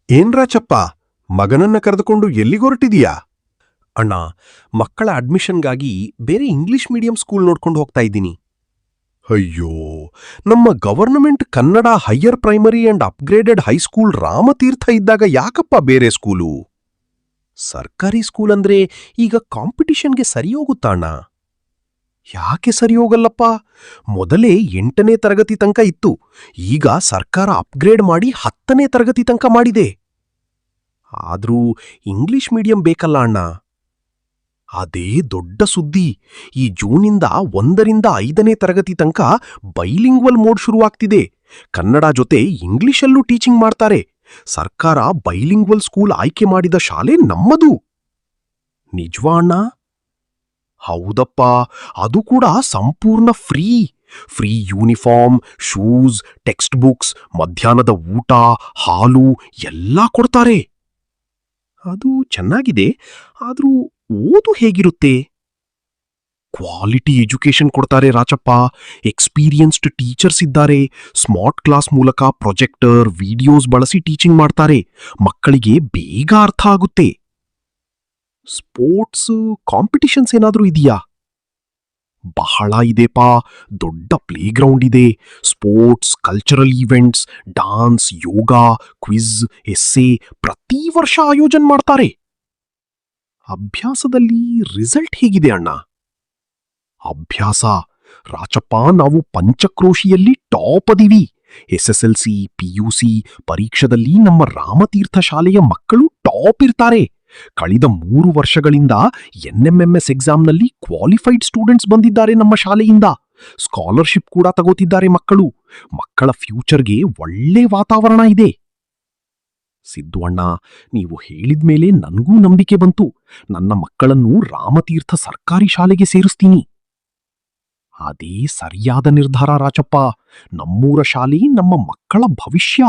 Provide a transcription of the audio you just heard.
ಏನ್ರಾಚಪ್ಪ, ಮಗನನ್ನ ಕರೆದುಕೊಂಡು ಎಲ್ಲಿಗೊರಟಿದೀಯಾ? ಅಣ್ಣ, ಮಕ್ಕಳ ಅಡ್ಮಿಷನ್ಗಾಗಿ ಬೇರೆ ಇಂಗ್ಲಿಷ್ ಮೀಡಿಯಂ ಸ್ಕೂಲ್ ನೋಡ್ಕೊಂಡು ಹೋಗ್ತಾ ಇದ್ದೀನಿ. ಅಯ್ಯೋ, ನಮ್ಮ government Kannada higher primary and upgraded high school Ramtirth ಇದ್ದಾಗ ಯಾಕಪ್ಪ ಬೇರೆ ಸ್ಕೂಲು? ಸರ್ಕಾರಿ ಸ್ಕೂಲ್ ಅಂದ್ರೆ ಈಗ ಕಾಂಪಿಟಿಷನ್ಗೆ ಸರಿಯೋಗುತ್ತಾ ಅಣ್ಣ? ಯಾಕೆ ಸರಿಯೋಗಲ್ಲಪ್ಪ? ಮೊದಲೇ 8ನೇ ತರಗತಿ ತನಕ ಇತ್ತು, ಈಗ ಸರ್ಕಾರ ಅಪ್ಗ್ರೇಡ್ ಮಾಡಿ 10ನೇ ತರಗತಿ ತನಕ ಮಾಡಿದೆ. ಆದ್ರೂ ಇಂಗ್ಲಿಷ್ ಮೀಡಿಯಂ ಬೇಕಲ್ಲ ಅಣ್ಣ? ಅದೇ ದೊಡ್ಡ ಸುದ್ದಿ. ಈ ಜೂನಿಂದ 1ರಿಂದ 5ನೇ ತರಗತಿ ತನಕ ಬೈಲಿಂಗ್ವಲ್ ಮೋಡ್ ಶುರುವಾಗ್ತಿದೆ. ಕನ್ನಡ ಜೊತೆ ಇಂಗ್ಲಿಷಲ್ಲೂ ಟೀಚಿಂಗ್ ಮಾಡ್ತಾರೆ. ಸರ್ಕಾರ ಬೈಲಿಂಗ್ವಲ್ ಸ್ಕೂಲ್ ಆಯ್ಕೆ ಮಾಡಿದ ಶಾಲೆ ನಮ್ಮದು. ನಿಜ್ವಾ ಅಣ್ಣ? ಹೌದಪ್ಪ, ಅದು ಕೂಡ ಸಂಪೂರ್ಣ free. Free uniform, shoes, text books, ಮಧ್ಯಾಹ್ನದ ಊಟ, ಹಾಲು ಎಲ್ಲ ಕೊಡ್ತಾರೆ. ಅದು ಚೆನ್ನಾಗಿದೆ, ಆದ್ರೂ ಓದು ಹೇಗಿರುತ್ತೆ? ಕ್ವಾಲಿಟಿ ಎಜುಕೇಶನ್ ಕೊಡ್ತಾರೆ ರಾಚಪ್ಪ. ಎಕ್ಸ್ಪೀರಿಯನ್ಸ್ಡ್ ಟೀಚರ್ಸ್ ಇದ್ದಾರೆ. ಸ್ಮಾರ್ಟ್ ಕ್ಲಾಸ್ ಮೂಲಕ ಪ್ರೊಜೆಕ್ಟರ್, ವಿಡಿಯೋಸ್ ಬಳಸಿ ಟೀಚಿಂಗ್ ಮಾಡ್ತಾರೆ. ಮಕ್ಕಳಿಗೆ ಬೇಗ ಅರ್ಥ ಆಗುತ್ತೆ. ಸ್ಪೋರ್ಟ್ಸ್ ಕಾಂಪಿಟಿಷನ್ಸ್ ಏನಾದ್ರೂ ಇದೆಯಾ? ಬಹಳ ಇದೆಪಾ. ದೊಡ್ಡ ಪ್ಲೇಗ್ರೌಂಡ್ ಇದೆ. ಸ್ಪೋರ್ಟ್ಸ್, ಕಲ್ಚರಲ್ ಈವೆಂಟ್ಸ್, ಡಾನ್ಸ್, ಯೋಗ, ಕ್ವಿಜ್, ಎಸ್ಸೆ ಪ್ರತಿ ವರ್ಷ ಆಯೋಜನೆ ಮಾಡ್ತಾರೆ. ಅಭ್ಯಾಸದಲ್ಲಿ ರಿಸಲ್ಟ್ ಹೇಗಿದೆ ಅಣ್ಣ? ಅಭ್ಯಾಸ ರಾಚಪ್ಪ, ನಾವು ಪಂಚಕ್ರೋಶಿಯಲ್ಲಿ ಟಾಪ್ ಅದೀವಿ. SSLC, PUC ಪರೀಕ್ಷದಲ್ಲಿ ನಮ್ಮ ರಾಮತೀರ್ಥ ಶಾಲೆಯ ಮಕ್ಕಳು ಟಾಪ್ ಇರ್ತಾರೆ. ಕಳೆದ 3 ವರ್ಷಗಳಿಂದ NMMS ಎಕ್ಸಾಮ್ನಲ್ಲಿ ಕ್ವಾಲಿಫೈಡ್ ಸ್ಟೂಡೆಂಟ್ಸ್ ಬಂದಿದ್ದಾರೆ ನಮ್ಮ ಶಾಲೆಯಿಂದ. ಸ್ಕಾಲರ್ಶಿಪ್ ಕೂಡ ತಗೋತಿದ್ದಾರೆ ಮಕ್ಕಳು. ಮಕ್ಕಳ ಫ್ಯೂಚರ್ಗೆ ಒಳ್ಳೆ ವಾತಾವರಣ ಇದೆ. ಸಿದ್ದು ಅಣ್ಣ, ನೀವು ಹೇಳಿದ್ಮೇಲೆ ನನಗೂ ನಂಬಿಕೆ ಬಂತು. ನನ್ನ ಮಕ್ಕಳನ್ನು ರಾಮತೀರ್ಥ ಸರ್ಕಾರಿ ಶಾಲೆಗೆ ಸೇರಿಸ್ತೀನಿ. ಅದೇ ಸರಿಯಾದ ನಿರ್ಧಾರ ರಾಚಪ್ಪ. ನಮ್ಮೂರ ಶಾಲೆ ನಮ್ಮ ಮಕ್ಕಳ ಭವಿಷ್ಯ.